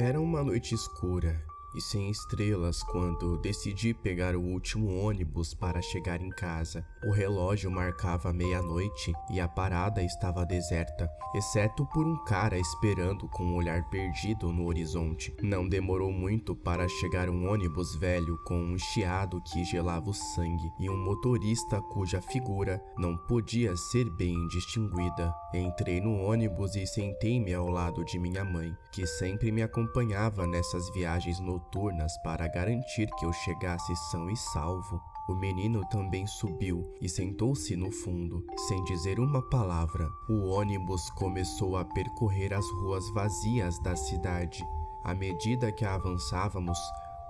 Era uma noite escura e sem estrelas quando decidi pegar o último ônibus para chegar em casa. O relógio marcava meia-noite e a parada estava deserta, exceto por um cara esperando com um olhar perdido no horizonte. Não demorou muito para chegar um ônibus velho com um chiado que gelava o sangue e um motorista cuja figura não podia ser bem distinguida. Entrei no ônibus e sentei-me ao lado de minha mãe, que sempre me acompanhava nessas viagens noturnas para garantir que eu chegasse são e salvo. O menino também subiu e sentou-se no fundo, sem dizer uma palavra. O ônibus começou a percorrer as ruas vazias da cidade. À medida que avançávamos,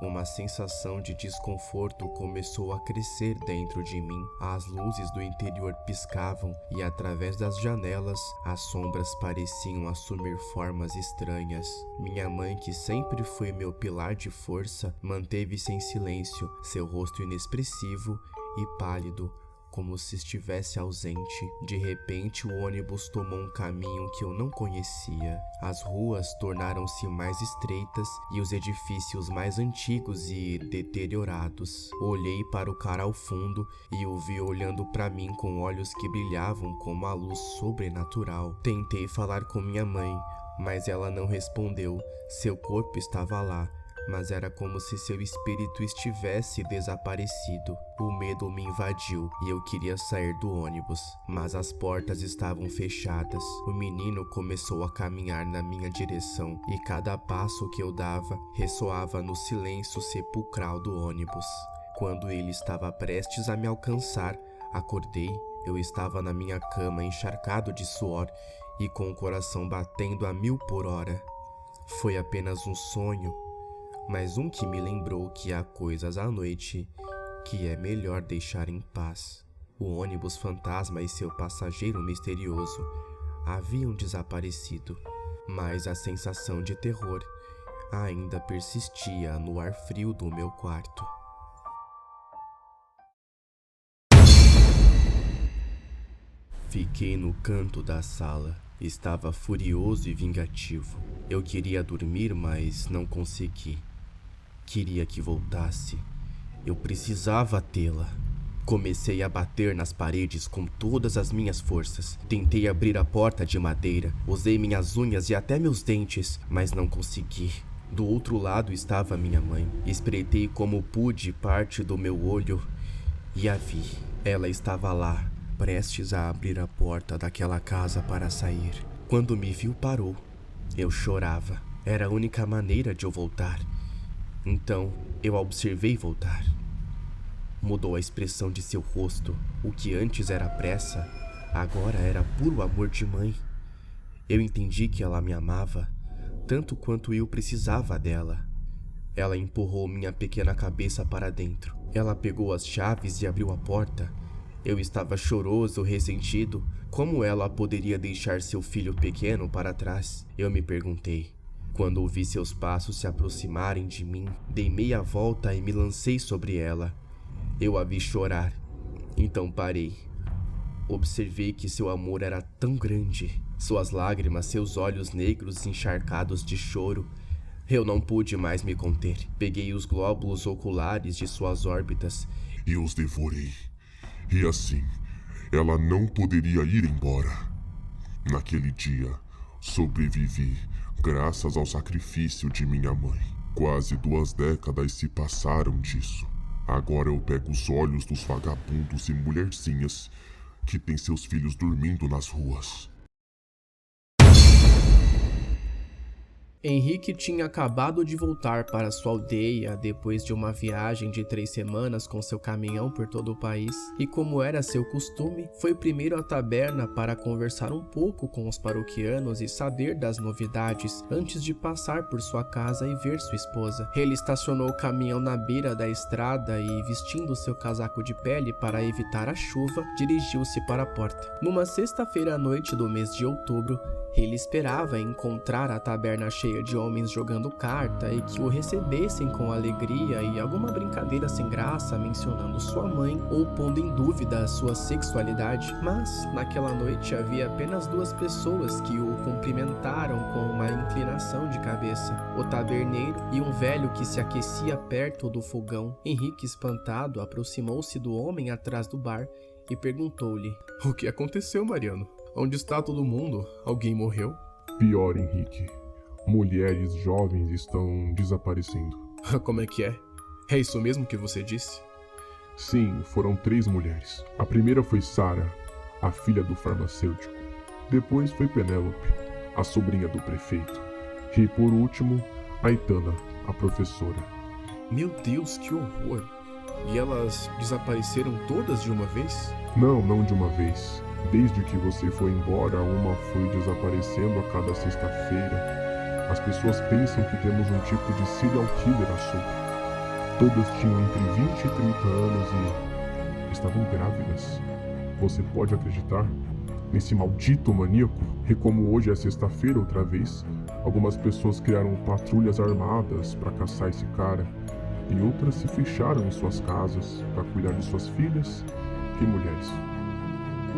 uma sensação de desconforto começou a crescer dentro de mim. As luzes do interior piscavam e, através das janelas, as sombras pareciam assumir formas estranhas. Minha mãe, que sempre foi meu pilar de força, manteve-se em silêncio, seu rosto inexpressivo e pálido, como se estivesse ausente. De repente, o ônibus tomou um caminho que eu não conhecia. As ruas tornaram-se mais estreitas e os edifícios mais antigos e deteriorados. Olhei para o cara ao fundo e o vi olhando para mim com olhos que brilhavam como a luz sobrenatural. Tentei falar com minha mãe, mas ela não respondeu. Seu corpo estava lá, mas era como se seu espírito estivesse desaparecido. O medo me invadiu e eu queria sair do ônibus, mas as portas estavam fechadas. O menino começou a caminhar na minha direção e cada passo que eu dava ressoava no silêncio sepulcral do ônibus. Quando ele estava prestes a me alcançar, acordei. Eu estava na minha cama, encharcado de suor e com o coração batendo a 1000 por hora. Foi apenas um sonho, mas um que me lembrou que há coisas à noite que é melhor deixar em paz. O ônibus fantasma e seu passageiro misterioso haviam desaparecido, mas a sensação de terror ainda persistia no ar frio do meu quarto. Fiquei no canto da sala. Estava furioso e vingativo. Eu queria dormir, mas não consegui. Queria que voltasse. Eu precisava tê-la. Comecei a bater nas paredes com todas as minhas forças. Tentei abrir a porta de madeira. Usei minhas unhas e até meus dentes, mas não consegui. Do outro lado estava minha mãe. Espreitei como pude parte do meu olho e a vi. Ela estava lá, prestes a abrir a porta daquela casa para sair. Quando me viu, parou. Eu chorava. Era a única maneira de eu voltar. Então, eu a observei voltar. Mudou a expressão de seu rosto. O que antes era pressa, agora era puro amor de mãe. Eu entendi que ela me amava, tanto quanto eu precisava dela. Ela empurrou minha pequena cabeça para dentro. Ela pegou as chaves e abriu a porta. Eu estava choroso, ressentido. Como ela poderia deixar seu filho pequeno para trás? Eu me perguntei. Quando ouvi seus passos se aproximarem de mim, dei meia volta e me lancei sobre ela. Eu a vi chorar, então parei. Observei que seu amor era tão grande, suas lágrimas, seus olhos negros encharcados de choro. Eu não pude mais me conter. Peguei os glóbulos oculares de suas órbitas e os devorei. E assim, ela não poderia ir embora. Naquele dia, sobrevivi graças ao sacrifício de minha mãe. Quase 2 décadas se passaram disso. Agora eu pego os olhos dos vagabundos e mulherzinhas que têm seus filhos dormindo nas ruas. Henrique tinha acabado de voltar para sua aldeia depois de uma viagem de 3 semanas com seu caminhão por todo o país e, como era seu costume, foi primeiro à taberna para conversar um pouco com os paroquianos e saber das novidades antes de passar por sua casa e ver sua esposa. Ele estacionou o caminhão na beira da estrada e, vestindo seu casaco de pele para evitar a chuva, dirigiu-se para a porta. Numa sexta-feira à noite do mês de outubro, ele esperava encontrar a taberna cheia cheia de homens jogando carta e que o recebessem com alegria e alguma brincadeira sem graça mencionando sua mãe ou pondo em dúvida a sua sexualidade. Mas naquela noite havia apenas duas pessoas que o cumprimentaram com uma inclinação de cabeça: o taberneiro e um velho que se aquecia perto do fogão. Henrique, espantado, aproximou-se do homem atrás do bar e perguntou-lhe: O que aconteceu, Mariano? Onde está todo mundo? Alguém morreu? Pior, Henrique. Mulheres jovens estão desaparecendo. Como é que é? É isso mesmo que você disse? Sim, foram 3 mulheres. A primeira foi Sara, a filha do farmacêutico. Depois foi Penélope, a sobrinha do prefeito. E por último, Aitana, a professora. Meu Deus, que horror! E elas desapareceram todas de uma vez? Não de uma vez. Desde que você foi embora, uma foi desaparecendo a cada sexta-feira. As pessoas pensam que temos um tipo de serial killer à solta. Todas tinham entre 20 e 30 anos e estavam grávidas. Você pode acreditar nesse maldito maníaco? E como hoje é sexta-feira outra vez, algumas pessoas criaram patrulhas armadas para caçar esse cara. E outras se fecharam em suas casas para cuidar de suas filhas e mulheres.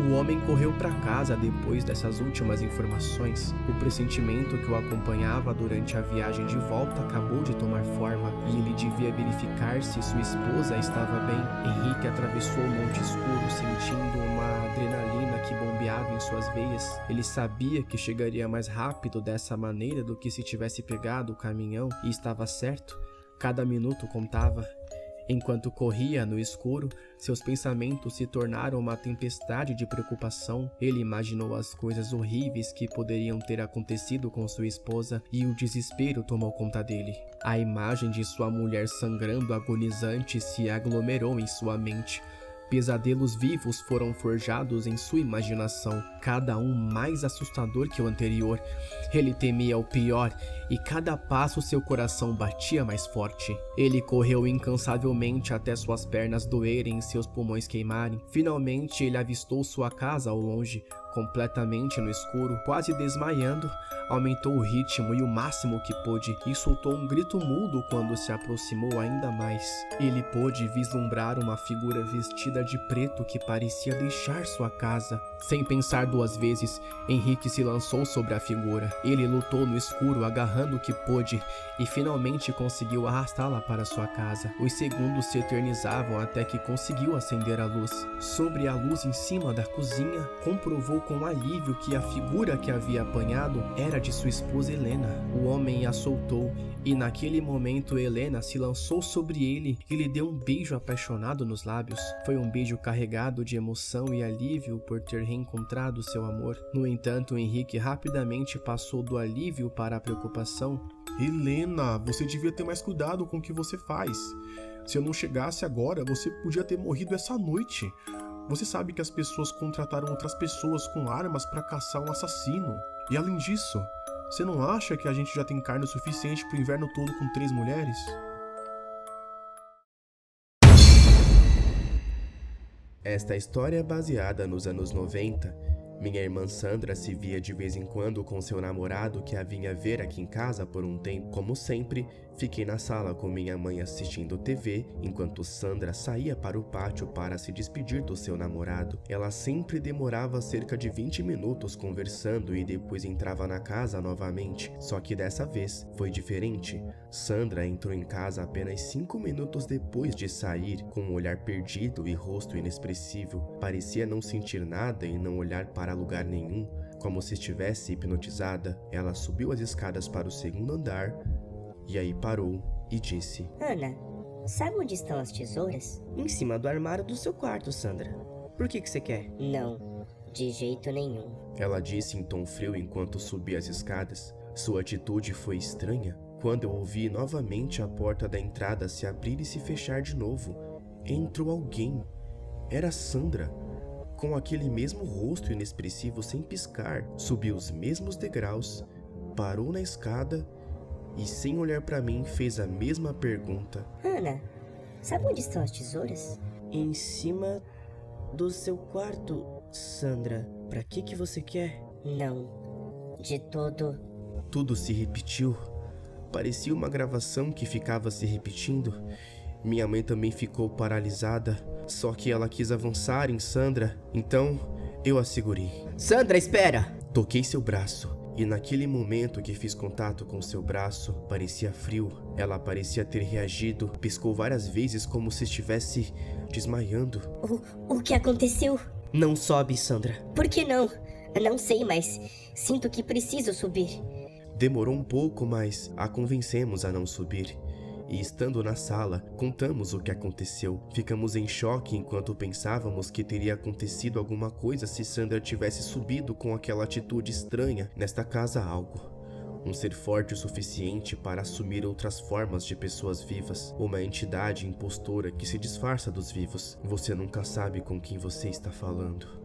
O homem correu para casa depois dessas últimas informações. O pressentimento que o acompanhava durante a viagem de volta acabou de tomar forma e ele devia verificar se sua esposa estava bem. Henrique atravessou o Monte Escuro sentindo uma adrenalina que bombeava em suas veias. Ele sabia que chegaria mais rápido dessa maneira do que se tivesse pegado o caminhão, e estava certo. Cada minuto contava. Enquanto corria no escuro, seus pensamentos se tornaram uma tempestade de preocupação. Ele imaginou as coisas horríveis que poderiam ter acontecido com sua esposa e o desespero tomou conta dele. A imagem de sua mulher sangrando agonizante se aglomerou em sua mente. Pesadelos vivos foram forjados em sua imaginação, cada um mais assustador que o anterior. Ele temia o pior e cada passo seu coração batia mais forte. Ele correu incansavelmente até suas pernas doerem e seus pulmões queimarem. Finalmente ele avistou sua casa ao longe, completamente no escuro. Quase desmaiando, aumentou o ritmo e o máximo que pôde e soltou um grito mudo quando se aproximou ainda mais. Ele pôde vislumbrar uma figura vestida de preto que parecia deixar sua casa. Sem pensar 2 vezes, Henrique se lançou sobre a figura. Ele lutou no escuro, agarrando o que pôde, e finalmente conseguiu arrastá-la para sua casa. Os segundos se eternizavam até que conseguiu acender a luz. Sobre a luz em cima da cozinha, comprovou com alívio que a figura que havia apanhado era de sua esposa Helena. O homem a soltou e naquele momento Helena se lançou sobre ele e lhe deu um beijo apaixonado nos lábios. Foi um beijo carregado de emoção e alívio por ter reencontrado seu amor. No entanto, Henrique rapidamente passou do alívio para a preocupação. Helena, você devia ter mais cuidado com o que você faz. Se eu não chegasse agora, você podia ter morrido essa noite. Você sabe que as pessoas contrataram outras pessoas com armas para caçar um assassino. E além disso, você não acha que a gente já tem carne o suficiente pro inverno todo com 3 mulheres? Esta história é baseada nos anos 90. Minha irmã Sandra se via de vez em quando com seu namorado que a vinha ver aqui em casa por um tempo. Como sempre, fiquei na sala com minha mãe assistindo TV, enquanto Sandra saía para o pátio para se despedir do seu namorado. Ela sempre demorava cerca de 20 minutos conversando e depois entrava na casa novamente, só que dessa vez foi diferente. Sandra entrou em casa apenas 5 minutos depois de sair, com um olhar perdido e rosto inexpressivo. Parecia não sentir nada e não olhar para lugar nenhum, como se estivesse hipnotizada. Ela subiu as escadas para o 2º andar e aí parou e disse: Ana, sabe onde estão as tesouras? Em cima do armário do seu quarto, Sandra. Por que você quer? Não, de jeito nenhum. Ela disse em tom frio enquanto subia as escadas. Sua atitude foi estranha. Quando eu ouvi novamente a porta da entrada se abrir e se fechar de novo, entrou alguém. Era Sandra, com aquele mesmo rosto inexpressivo sem piscar. Subiu os mesmos degraus, parou na escada e, sem olhar para mim, fez a mesma pergunta. Ana, sabe onde estão as tesouras? Em cima do seu quarto, Sandra. Pra que você quer? Não, de todo. Tudo se repetiu. parecia uma gravação que ficava se repetindo. Minha mãe também ficou paralisada, só que ela quis avançar em Sandra, então eu a segurei. Sandra, espera! Toquei seu braço, e naquele momento que fiz contato com seu braço, parecia frio. Ela parecia ter reagido, piscou várias vezes como se estivesse desmaiando. O que aconteceu? Não sobe, Sandra. Por que não? Não sei, mas sinto que preciso subir. Demorou um pouco, mas a convencemos a não subir. E estando na sala, contamos o que aconteceu. Ficamos em choque enquanto pensávamos que teria acontecido alguma coisa se Sandra tivesse subido com aquela atitude estranha nesta casa algo. Um ser forte o suficiente para assumir outras formas de pessoas vivas. Uma entidade impostora que se disfarça dos vivos. Você nunca sabe com quem você está falando.